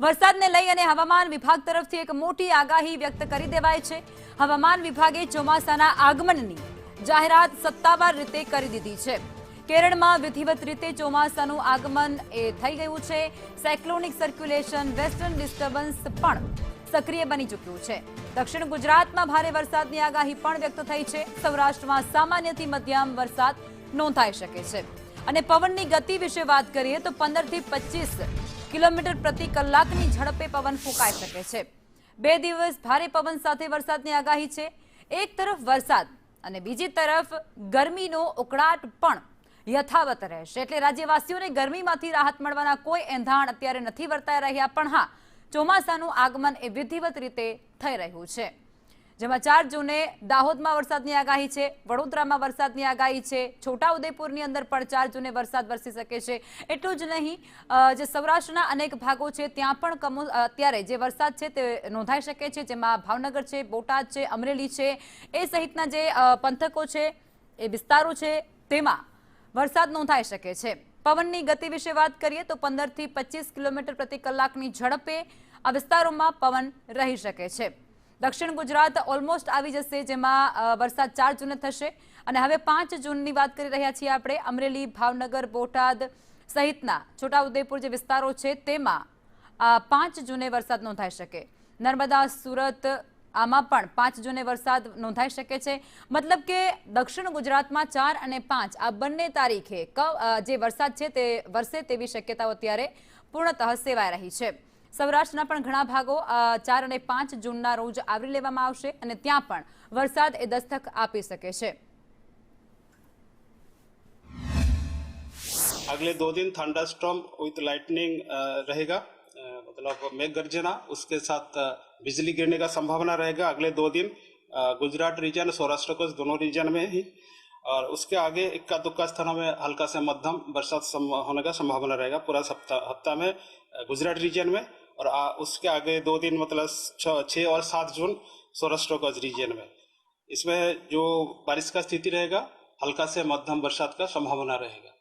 વરસાદને લઈ અને હવામાન વિભાગ તરફથી એક મોટી આગાહી વ્યક્ત કરી દેવાઈ છે। હવામાન વિભાગે ચોમાસાના આગમનની જાહેરાત સત્તાવાર રીતે કરી દીધી છે। કેરળમાં વિધિવત રીતે ચોમાસાનું આગમન થઈ ગયું છે। સાયક્લોનિક સર્ક્યુલેશન વેસ્ટર્ન ડિસ્ટર્બન્સ પણ સક્રિય બની ચૂક્યું છે। દક્ષિણ ગુજરાતમાં ભારે વરસાદની આગાહી પણ વ્યક્ત થઈ છે। સૌરાષ્ટ્રમાં સામાન્યથી મધ્યમ વરસાદ નોંધાઈ શકે છે। અને પવનની ગતિ વિશે વાત કરીએ તો 15 થી 25 કિલોમીટર પ્રતિ કલાકની ઝડપે પવન ફૂંકાઈ શકે છે। 2 દિવસ ભારે પવન સાથે વરસાદની આગાહી છે। એક તરફ વરસાદ અને બીજી તરફ ગરમીનો ઉકળાટ પણ યથાવત રહેશે, એટલે રાજ્યવાસીઓને ગરમીમાંથી રાહત મળવાના કોઈ એંધાણ અત્યારે નથી વર્તાઈ રહ્યા। પણ હા, ચોમાસાનું આગમન એ વિધિવત રીતે થઈ રહ્યું છે, જેમાં 4 જૂને દાહોદમાં વરસાદની આગાહી છે, વડોદરામાં વરસાદની આગાહી છે, છોટાઉદેપુરની અંદર પણ 4 જૂને વરસાદ વરસી શકે છે। એટલું જ નહીં, જે સૌરાષ્ટ્રના અનેક ભાગો છે ત્યાં પણ અત્યારે જે વરસાદ છે તે નોંધાઈ શકે છે, જેમાં ભાવનગર છે, બોટાદ છે, અમરેલી છે, એ સહિતના જે પંથકો છે, એ વિસ્તારો છે, તેમાં વરસાદ નોંધાઈ શકે છે। પવનની ગતિ વિશે વાત કરીએ તો 15 થી 25 કિલોમીટર પ્રતિ કલાકની ઝડપે આ વિસ્તારોમાં પવન રહી શકે છે। દક્ષિણ ગુજરાત ઓલમોસ્ટ આવી જશે, જેમાં વરસાદ 4 જૂને થશે। અને હવે 5 જૂનની વાત કરી રહ્યા છીએ આપણે। અમરેલી, ભાવનગર, બોટાદ સહિતના છોટાઉદેપુર જે વિસ્તારો છે તેમાં 5 જૂને વરસાદ નોંધાઈ શકે। નર્મદા, સુરત આમાં પણ 5 જૂને વરસાદ નોંધાઈ શકે છે। મતલબ કે દક્ષિણ ગુજરાતમાં 4 અને 5 આ બંને તારીખે જે વરસાદ છે તે વરસે તેવી શક્યતાઓ અત્યારે પૂર્ણતઃ સેવાઈ રહી છે। સૌરાષ્ટ્રના પણ ઘણા ભાગો 4 અને 5 જૂનના રોજ આવરી લેવામાં આવશે અને ત્યાં પણ વરસાદ એ દસ્તક આપી શકે છે। अगले 2 दिन थंडरस्टॉर्म विथ लाइटनिंग रहेगा, मतलब मेघ गर्जना उसके साथ बिजली गिरने का संभावना रहेगा अगले 2 दिन गुजरात रीजन, सौराष्ट्र को दोनों रीजन में ही। और उसके आगे इक्का दुक्का स्थानों में हल्का से मध्यम बरसात होने का संभावना रहेगा पूरा हफ्ता में गुजरात रीजन में। और उसके आगे 2 दिन मतलब 6 और 7 जून सौराष्ट्र को रीजन में। इसमें जो बारिश का स्थिति रहेगा हल्का से मध्यम बरसात का संभावना रहेगा।